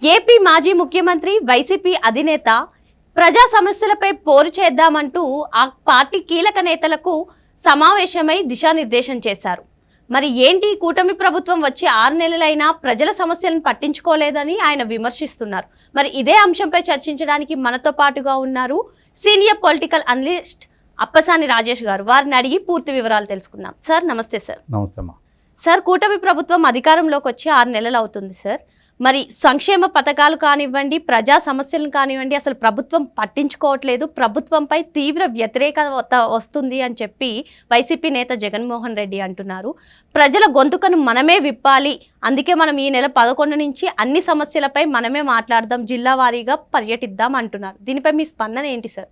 AP మాజీ ముఖ్యమంత్రి YCP అధినేత ప్రజా సమస్యలపై పోరు చేద్దామంటూ ఆ పార్టీ కీలక నేతలకు సమావేశమై దిశానిర్దేశం చేశారు. మరి ఏంటి కూటమి ప్రభుత్వం వచ్చి 6 నెలలైనా ప్రజల సమస్యలను పట్టించుకోలేదని ఆయన విమర్శిస్తున్నారు. మరి ఇదే అంశంపై చర్చించడానికి మనతో పాటుగా ఉన్నారు senior political analyst Appasani Rajesh గారు. వారిని అడిగి పూర్తి వివరాలు తెలుసుకుందాం. సార్ నమస్తే. సార్ నమస్తే అమ్మా. సార్, కూటమి ప్రభుత్వం అధికారంలోకి వచ్చి 6 నెలలు అవుతుంది సార్. మరి సంక్షేమ పథకాలు కానివ్వండి, ప్రజా సమస్యలను కానివ్వండి, అసలు ప్రభుత్వం పట్టించుకోవట్లేదు, ప్రభుత్వంపై తీవ్ర వ్యతిరేకత వస్తుంది అని చెప్పి వైసీపీ నేత జగన్మోహన్ రెడ్డి అంటున్నారు. ప్రజల గొంతుకను మనమే విప్పాలి, అందుకే మనం ఈ నెల 11 నుంచి అన్ని సమస్యలపై మనమే మాట్లాడదాం, జిల్లా వారీగా పర్యటిద్దాం అంటున్నారు. దీనిపై మీ స్పందన ఏంటి సార్?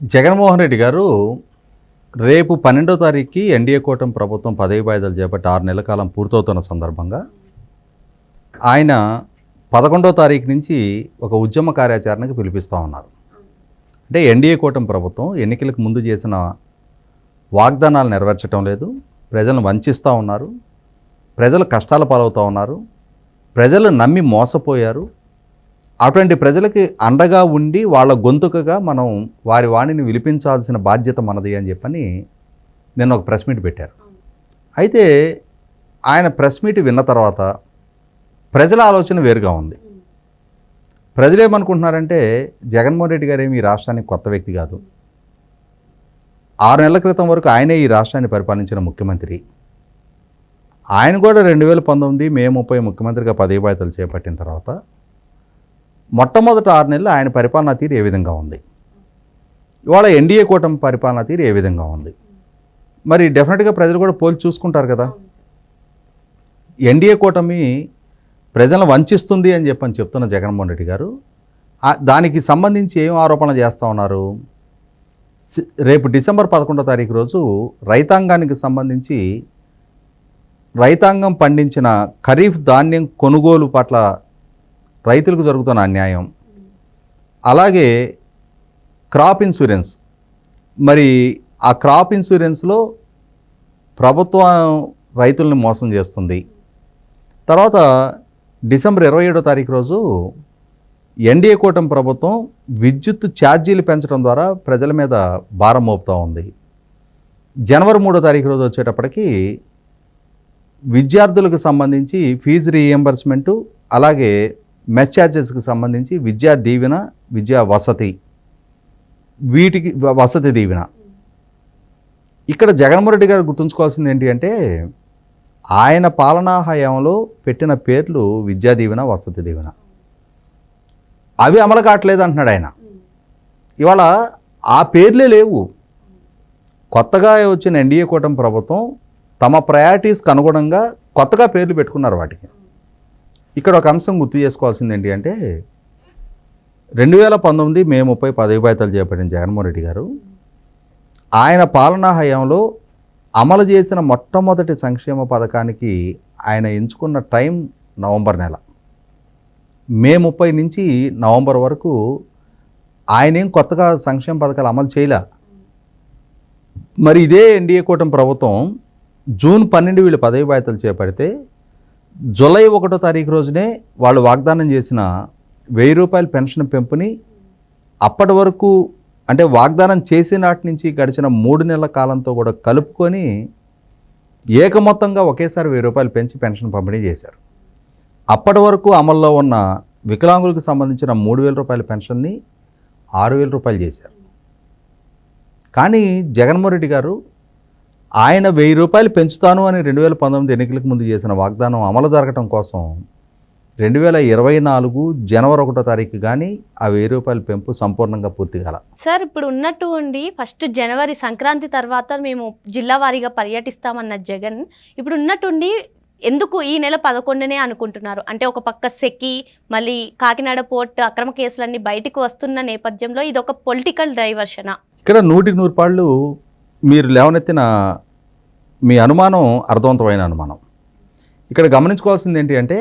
జగన్మోహన్ రెడ్డి గారు రేపు 12వ తారీఖుకి ఎన్డీఏ కూటమి ప్రభుత్వం పదవి వాయిదాలు చేపట్టి 6 నెలల కాలం పూర్తవుతున్న సందర్భంగా ఆయన 11వ తారీఖు నుంచి ఒక ఉద్యమ కార్యాచరణకు పిలిపిస్తూ ఉన్నారు. అంటే ఎన్డీఏ కూటమి ప్రభుత్వం ఎన్నికలకు ముందు చేసిన వాగ్దానాలు నెరవేర్చడం లేదు, ప్రజలను వంచిస్తూ ఉన్నారు, ప్రజలు కష్టాల పాలవుతూ ఉన్నారు, ప్రజలు నమ్మి మోసపోయారు. అటువంటి ప్రజలకి అండగా ఉండి వాళ్ళ గొంతుకగా మనం వారి వాణిని విలిపించాల్సిన బాధ్యత మనది అని చెప్పని నేను ఒక ప్రెస్ మీట్ పెట్టారు. అయితే ఆయన ప్రెస్ మీట్ విన్న తర్వాత ప్రజల ఆలోచన వేరుగా ఉంది. ప్రజలు ఏమనుకుంటున్నారంటే జగన్మోహన్ రెడ్డి గారు ఏమి ఈ రాష్ట్రానికి కొత్త వ్యక్తి కాదు, 6 నెలల క్రితం వరకు ఆయనే ఈ రాష్ట్రాన్ని పరిపాలించిన ముఖ్యమంత్రి. ఆయన కూడా 2019 మే 30 ముఖ్యమంత్రిగా పదవి బాధ్యతలు చేపట్టిన తర్వాత మొట్టమొదటి 6 నెలలు ఆయన పరిపాలనా తీరు ఏ విధంగా ఉంది, ఇవాళ ఎన్డీఏ కూటమి పరిపాలనా తీరు ఏ విధంగా ఉంది, మరి డెఫినెట్గా ప్రజలు కూడా పోల్చి చూసుకుంటారు కదా. ఎన్డీఏ కూటమి ప్రజలను వంచిస్తుంది అని చెప్తున్న జగన్మోహన్ రెడ్డి గారు దానికి సంబంధించి ఏం ఆరోపణలు చేస్తూ ఉన్నారు? రేపు డిసెంబర్ 11వ తారీఖు రోజు రైతాంగానికి సంబంధించి రైతాంగం పండించిన ఖరీఫ్ ధాన్యం కొనుగోలు పట్ల రైతులకు జరుగుతున్న అన్యాయం, అలాగే క్రాప్ ఇన్సూరెన్స్, మరి ఆ క్రాప్ ఇన్సూరెన్స్లో ప్రభుత్వం రైతుల్ని మోసం చేస్తుంది. తర్వాత డిసెంబర్ 27వ తారీఖు రోజు ఎన్డీఏ కూటమి ప్రభుత్వం విద్యుత్ ఛార్జీలు పెంచడం ద్వారా ప్రజల మీద భారం మోపుతూ ఉంది. జనవరి 3వ తారీఖు రోజు వచ్చేటప్పటికి విద్యార్థులకు సంబంధించి ఫీజు రీఎంబర్స్మెంటు, అలాగే మెస్ ఛార్జెస్కి సంబంధించి విద్యా దీవెన, విద్యా వసతి, వీటికి వసతి దీవెన. ఇక్కడ జగన్మోహన్ రెడ్డి గారు గుర్తుంచుకోవాల్సింది ఏంటి అంటే ఆయన పాలనా హయాంలో పెట్టిన పేర్లు విద్యా దీవెన, వసతి దీవెన, అవి అమలు కావట్లేదు అంటున్నాడు ఆయన. ఇవాళ ఆ పేర్లే లేవు. కొత్తగా వచ్చిన ఎన్డీఏ కూటమి ప్రభుత్వం తమ ప్రయారిటీస్కి అనుగుణంగా కొత్తగా పేర్లు పెట్టుకున్నారు వాటికి. ఇక్కడ ఒక అంశం గుర్తు చేసుకోవాల్సింది ఏంటి అంటే 2019 మే 30 పదవి బాధ్యతలు చేపట్టిన జగన్మోహన్ రెడ్డి గారు ఆయన పాలనా హయాంలో అమలు చేసిన మొట్టమొదటి సంక్షేమ పథకానికి ఆయన ఎంచుకున్న టైం నవంబర్ నెల. మే 30 నుంచి నవంబర్ వరకు ఆయన ఏం కొత్తగా సంక్షేమ పథకాలు అమలు చేయలే. మరి ఇదే ఎన్డీఏ కూటమి ప్రభుత్వం జూన్ 12 వీళ్ళు పదవి బాధ్యతలు చేపడితే జూలై 1వ తారీఖు రోజునే వాళ్ళు వాగ్దానం చేసిన 1000 రూపాయల పెన్షన్ పెంపుని అప్పటి వరకు అంటే వాగ్దానం చేసిన నాటి నుంచి గడిచిన 3 నెలల కాలంతో కూడా కలుపుకొని ఏకమొత్తంగా ఒకేసారి 1000 రూపాయలు పెంచి పెన్షన్ పంపిణీ చేశారు. అప్పటి వరకు అమల్లో ఉన్న వికలాంగులకు సంబంధించిన 3000 రూపాయల పెన్షన్ని 6000 రూపాయలు చేశారు. కానీ జగన్మోహన్ రెడ్డి గారు ఆయన 1000 రూపాయలు పెంచుతాను అని 2019 ఎన్నికలకు ముందు చేసిన వాగ్దానం అమలు జరగడం కోసం 2024 జనవరి 1వ తారీఖు కానీ ఆ 1000 రూపాయల పెంపు సంపూర్ణంగా పూర్తి కాల. సార్, ఇప్పుడు ఉన్నట్టు ఉండి ఫస్ట్ జనవరి సంక్రాంతి తర్వాత మేము జిల్లా వారీగా పర్యటిస్తామన్న జగన్ ఇప్పుడు ఉన్నట్టుండి ఎందుకు ఈ నెల 11నే అనుకుంటున్నారు? అంటే ఒక పక్క సెకి, మళ్ళీ కాకినాడ పోర్ట్ అక్రమ కేసులన్నీ బయటకు వస్తున్న నేపథ్యంలో ఇది ఒక పొలిటికల్ డైవర్షనా? ఇక్కడ 100% మీరు లేవనెత్తిన మీ అనుమానం అర్థవంతమైన అనుమానం. ఇక్కడ గమనించుకోవాల్సింది ఏంటి అంటే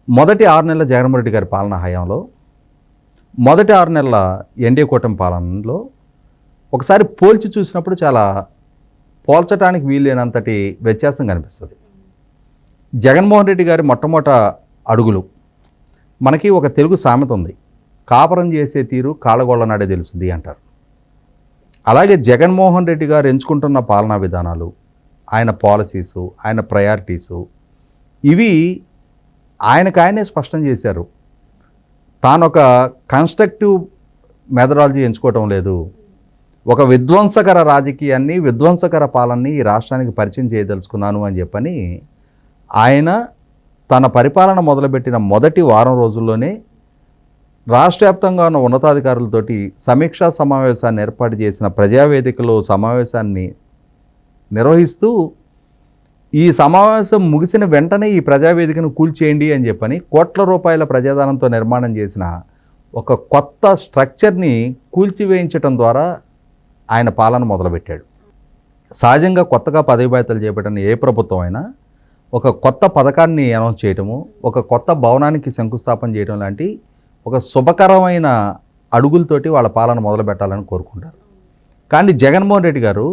మొదటి 6 నెలల జగన్మోహన్ రెడ్డి గారి పాలనా హయాంలో, మొదటి 6 నెలల ఎన్డీఏ కూటమి పాలనలో ఒకసారి పోల్చి చూసినప్పుడు చాలా పోల్చడానికి వీలైనంతటి వ్యత్యాసం కనిపిస్తుంది. జగన్మోహన్ రెడ్డి గారి మొట్టమొదటి అడుగులు మనకి ఒక తెలుగు సామెత ఉంది, కాపురం చేసే తీరు కాళ్ళగోళ్ళ నాడే తెలుస్తుంది అంటారు. అలాగే జగన్మోహన్ రెడ్డి గారు ఎంచుకుంటున్న పాలనా విధానాలు, ఆయన పాలసీసు, ఆయన ప్రయారిటీసు ఇవి ఆయనకాయనే స్పష్టం చేశారు. తాను ఒక కన్స్ట్రక్టివ్ మెథడాలజీ ఎంచుకోవటం లేదు, ఒక విధ్వంసకర రాజకీయాన్ని, విధ్వంసకర పాలనని ఈ రాష్ట్రానికి పరిచయం చేయదలుచుకున్నాను అని చెప్పని ఆయన తన పరిపాలన మొదలుపెట్టిన మొదటి వారం రోజుల్లోనే రాష్ట్ర వ్యాప్తంగా ఉన్న ఉన్నతాధికారులతోటి సమీక్షా సమావేశాన్ని ఏర్పాటు చేసిన ప్రజావేదికలో సమావేశాన్ని నిర్వహిస్తూ ఈ సమావేశం ముగిసిన వెంటనే ఈ ప్రజావేదికను కూల్చేయండి అని చెప్పని కోట్ల రూపాయల ప్రజాధనంతో నిర్మాణం చేసిన ఒక కొత్త స్ట్రక్చర్ని కూల్చివేయించడం ద్వారా ఆయన పాలన మొదలుపెట్టాడు. సహజంగా కొత్తగా పదవి బాధ్యతలు చేపట్టిన ఏ ప్రభుత్వం అయినా ఒక కొత్త పథకాన్ని అనౌన్స్ చేయటము, ఒక కొత్త భవనానికి శంకుస్థాపన చేయడం లాంటి ఒక శుభకరమైన అడుగులతోటి వాళ్ళ పాలన మొదలు పెట్టాలని కోరుకుంటారు. కానీ జగన్మోహన్ రెడ్డి గారు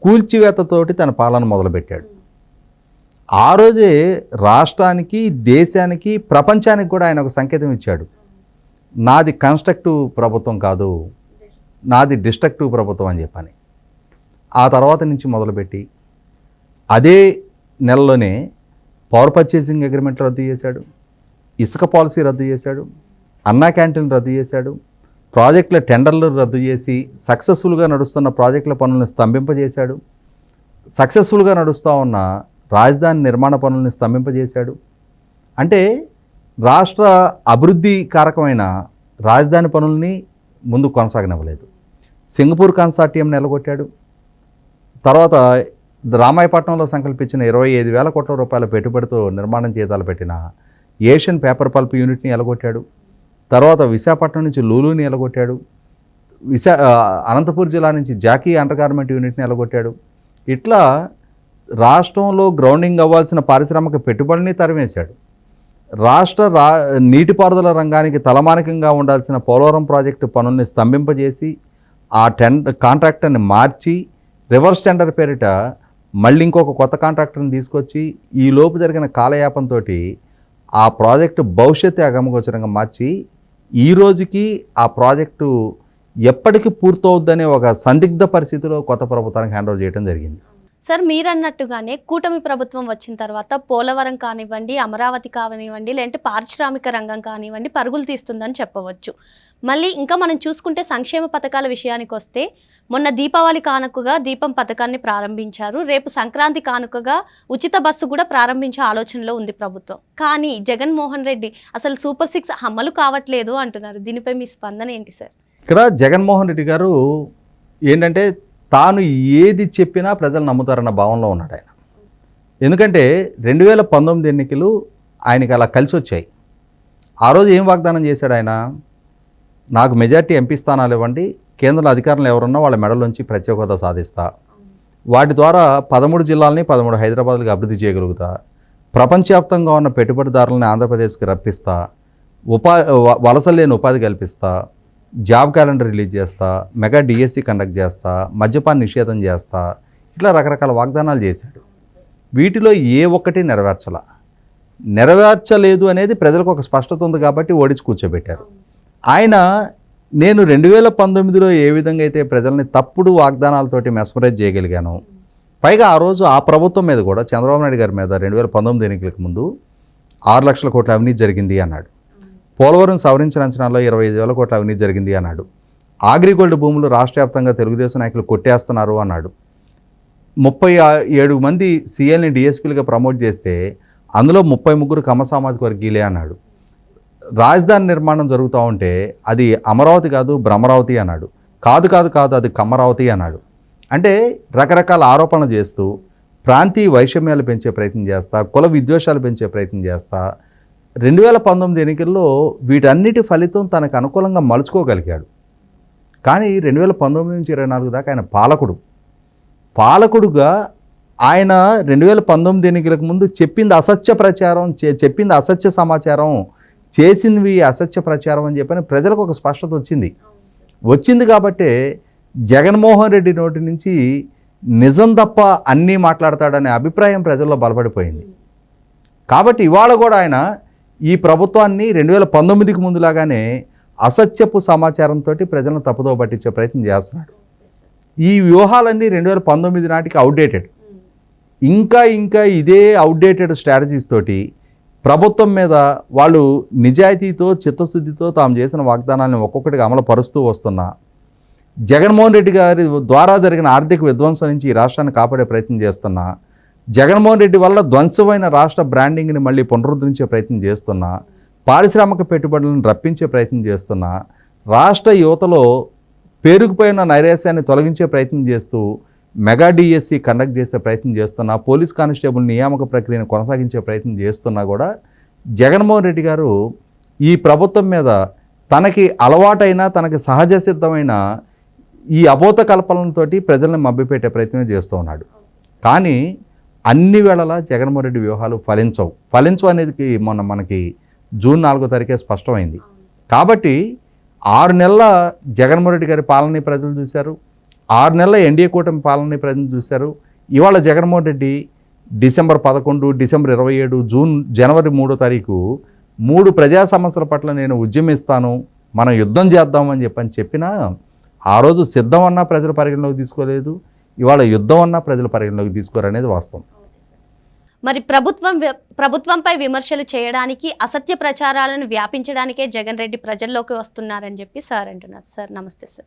కూల్చివేతతోటి తన పాలన మొదలుపెట్టాడు. ఆ రోజే రాష్ట్రానికి, దేశానికి, ప్రపంచానికి కూడా ఆయన ఒక సంకేతం ఇచ్చాడు, నాది కన్స్ట్రక్టివ్ ప్రభుత్వం కాదు, నాది డిస్ట్రక్టివ్ ప్రభుత్వం అని చెప్పని. ఆ తర్వాత నుంచి మొదలుపెట్టి అదే నెలలోనే పవర్ పర్చేసింగ్ అగ్రిమెంట్ రద్దు చేశాడు, ఇసుక పాలసీ రద్దు చేశాడు, అన్నా క్యాంటీన్ రద్దు చేశాడు, ప్రాజెక్టుల టెండర్లు రద్దు చేసి సక్సెస్ఫుల్గా నడుస్తున్న ప్రాజెక్టుల పనులను స్తంభింపజేశాడు, సక్సెస్ఫుల్గా నడుస్తూ ఉన్న రాజధాని నిర్మాణ పనులను స్తంభింపజేశాడు. అంటే రాష్ట్ర అభివృద్ధి కారకమైన రాజధాని పనుల్ని ముందు కొనసాగనివ్వలేదు. Singapore consortium నెలకొట్టాడు. తర్వాత రామాయపట్నంలో సంకల్పించిన 25,000 కోట్ల రూపాయల పెట్టుబడితో నిర్మాణం చేతాలు పెట్టిన ఏషియన్ పేపర్ పల్ప్ యూనిట్ని ఎలగొట్టాడు. తర్వాత విశాఖపట్నం నుంచి లూలుని ఎలగొట్టాడు. అనంతపూర్ జిల్లా నుంచి జాకీ అండర్ గార్మెంట్ యూనిట్ని ఎలగొట్టాడు. ఇట్లా రాష్ట్రంలో గ్రౌండింగ్ అవ్వాల్సిన పారిశ్రామిక పెట్టుబడిని తరిమేశాడు. రాష్ట్ర నీటిపారుదల రంగానికి తలమానికంగా ఉండాల్సిన పోలవరం ప్రాజెక్టు పనుల్ని స్తంభింపజేసి ఆ కాంట్రాక్టర్ని మార్చి రివర్స్ టెండర్ పేరిట మళ్ళీ ఇంకొక కొత్త కాంట్రాక్టర్ని తీసుకొచ్చి ఈ లోపు జరిగిన కాలయాపంతో ఆ ప్రాజెక్టు భవిష్యత్తు అగమగోచరంగా మార్చి ఈ రోజుకి ఆ ప్రాజెక్టు ఎప్పటికీ పూర్తవుద్దనే ఒక సందిగ్ధ పరిస్థితిలో కొత్త ప్రభుత్వానికి హ్యాండ్ ఓవర్ చేయడం జరిగింది. సార్, మీరన్నట్టుగానే కూటమి ప్రభుత్వం వచ్చిన తర్వాత పోలవరం కానివ్వండి, అమరావతి కానివ్వండి, లేదంటే పారిశ్రామిక రంగం కానివ్వండి పరుగులు తీస్తుందని చెప్పవచ్చు. మళ్ళీ ఇంకా మనం చూసుకుంటే సంక్షేమ పథకాల విషయానికి వస్తే మొన్న దీపావళి కానుకగా దీపం పథకాన్ని ప్రారంభించారు. రేపు సంక్రాంతి కానుకగా ఉచిత బస్సు కూడా ప్రారంభించే ఆలోచనలో ఉంది ప్రభుత్వం. కానీ జగన్మోహన్ రెడ్డి అసలు సూపర్ 6 అమలు కావట్లేదు అంటున్నారు. దీనిపై మీ స్పందన ఏంటి సార్? ఇక్కడ జగన్మోహన్ రెడ్డి గారు ఏంటంటే తాను ఏది చెప్పినా ప్రజలు నమ్ముతారన్న భావంలో ఉన్నాడు ఆయన. ఎందుకంటే 2019 ఎన్నికలు ఆయనకి అలా కలిసి వచ్చాయి. ఆ రోజు ఏం వాగ్దానం చేశాడు ఆయన? నాకు మెజార్టీ ఎంపీ స్థానాలు ఇవ్వండి, కేంద్రంలో అధికారులు ఎవరున్నా వాళ్ళ మెడలోంచి ప్రత్యేక హోదా సాధిస్తా, వాటి ద్వారా 13 జిల్లాలని 13 హైదరాబాద్కి అభివృద్ధి చేయగలుగుతా, ప్రపంచవ్యాప్తంగా ఉన్న పెట్టుబడిదారులని ఆంధ్రప్రదేశ్కి రప్పిస్తా, వలసలు లేని ఉపాధి కల్పిస్తా, జాబ్ క్యాలెండర్ రిలీజ్ చేస్తా, మెగా డిఎస్సి కండక్ట్ చేస్తా, మద్యపాన నిషేధం చేస్తా, ఇట్లా రకరకాల వాగ్దానాలు చేశాడు. వీటిలో ఏ ఒక్కటి నెరవేర్చలేదు అనేది ప్రజలకు ఒక స్పష్టత ఉంది కాబట్టి ఓడించి కూర్చోబెట్టారు. ఆయన నేను 2019లో ఏ విధంగా అయితే ప్రజల్ని తప్పుడు వాగ్దానాలతోటి మెస్మరైజ్ చేయగలిగాను, పైగా ఆ రోజు ఆ ప్రభుత్వం మీద కూడా చంద్రబాబు నాయుడు గారి మీద 2019 ఎన్నికలకు ముందు 6 లక్షల కోట్ల అవినీతి జరిగింది అన్నాడు. పోలవరం సవరించిన అంచనాల్లో 25,000 కోట్ల అవినీతి జరిగింది అన్నాడు. అగ్రిగోల్డ్ భూములు రాష్ట్ర వ్యాప్తంగా తెలుగుదేశం నాయకులు కొట్టేస్తున్నారు అన్నాడు. 37 మంది సీఎల్ని డిఎస్పీలుగా ప్రమోట్ చేస్తే అందులో 33 కమ్మ సామాజిక వర్గీయులే అన్నాడు. రాజధాని నిర్మాణం జరుగుతూ ఉంటే అది అమరావతి కాదు భ్రమరావతి అన్నాడు. కాదు అది కమ్మరావతి అన్నాడు. అంటే రకరకాల ఆరోపణలు చేస్తూ ప్రాంతీయ వైషమ్యాలు పెంచే ప్రయత్నం చేస్తా, కుల విద్వేషాలు పెంచే ప్రయత్నం చేస్తా 2019 ఎన్నికల్లో వీటన్నిటి ఫలితం తనకు అనుకూలంగా మలుచుకోగలిగాడు. కానీ 2019 నుంచి 24 దాకా ఆయన పాలకుడుగా ఆయన 2019 ఎన్నికలకు ముందు చెప్పింది అసత్య ప్రచారం, చెప్పింది అసత్య సమాచారం, చేసినవి అసత్య ప్రచారం అని చెప్పని ప్రజలకు ఒక స్పష్టత వచ్చింది కాబట్టే జగన్మోహన్ రెడ్డి నోటి నుంచి నిజం తప్ప అన్నీ మాట్లాడతాడనే అభిప్రాయం ప్రజల్లో బలపడిపోయింది. కాబట్టి ఇవాళ కూడా ఆయన ఈ ప్రభుత్వాన్ని 2019కి ముందులాగానే అసత్యపు సమాచారంతో ప్రజలను తప్పుదో పట్టించే ప్రయత్నం చేస్తున్నాడు. ఈ వ్యూహాలన్నీ 2019 నాటికి అవుట్డేటెడ్. ఇంకా ఇదే అవుట్డేటెడ్ స్ట్రాటజీస్ తోటి ప్రభుత్వం మీద వాళ్ళు నిజాయితీతో చిత్తశుద్ధితో తాము చేసిన వాగ్దానాలను ఒక్కొక్కటిగా అమలు పరుస్తూ వస్తున్నా, జగన్మోహన్ రెడ్డి గారి ద్వారా జరిగిన ఆర్థిక విధ్వంసం నుంచి ఈ రాష్ట్రాన్ని కాపాడే ప్రయత్నం చేస్తున్నా, జగన్మోహన్ రెడ్డి వల్ల ధ్వంసమైన రాష్ట్ర బ్రాండింగ్ని మళ్ళీ పునరుద్ధరించే ప్రయత్నం చేస్తున్నా, పారిశ్రామిక పెట్టుబడులను రప్పించే ప్రయత్నం చేస్తున్నా, రాష్ట్ర యువతలో పేరుకుపోయిన నైరాశ్యాన్ని తొలగించే ప్రయత్నం చేస్తూ మెగా డిఎస్సి కండక్ట్ చేసే ప్రయత్నం చేస్తున్నా, పోలీస్ కానిస్టేబుల్ నియామక ప్రక్రియను కొనసాగించే ప్రయత్నం చేస్తున్నా కూడా జగన్మోహన్ రెడ్డి గారు ఈ ప్రభుత్వం మీద తనకి అలవాటైన తనకి సహజ సిద్ధమైన ఈ అబోధ కల్పనలతో ప్రజల్ని మభ్యపెట్టే ప్రయత్నం చేస్తూ ఉన్నాడు. కానీ అన్ని వేళలా జగన్మోహన్ రెడ్డి వ్యూహాలు ఫలించవు అనేది మనకి జూన్ 4వ తారీఖే స్పష్టమైంది. కాబట్టి 6 నెలల జగన్మోహన్ రెడ్డి గారి పాలనని ప్రజలు చూశారు, 6 నెలల ఎన్డీఏ కూటమి పాలనని ప్రజలు చూశారు. ఇవాళ జగన్మోహన్ రెడ్డి డిసెంబర్ 11, డిసెంబర్ 27, జనవరి 3వ తారీఖు 3 ప్రజా సమస్యల పట్ల నేను ఉద్యమిస్తాను, మనం యుద్ధం చేద్దామని చెప్పినా ఆ రోజు సిద్ధం అన్నా ప్రజల పరిగణలోకి తీసుకోలేదు, ఇవాళ యుద్ధం అన్నా ప్రజల పరిగణలోకి తీసుకోరు అనేది వాస్తవం. మరి ప్రభుత్వంపై విమర్శలు చేయడానికి, అసత్య ప్రచారాలను వ్యాపించడానికే జగన్ రెడ్డి ప్రజల్లోకి వస్తున్నారని చెప్పి సార్ అంటున్నారు. సార్ నమస్తే సార్.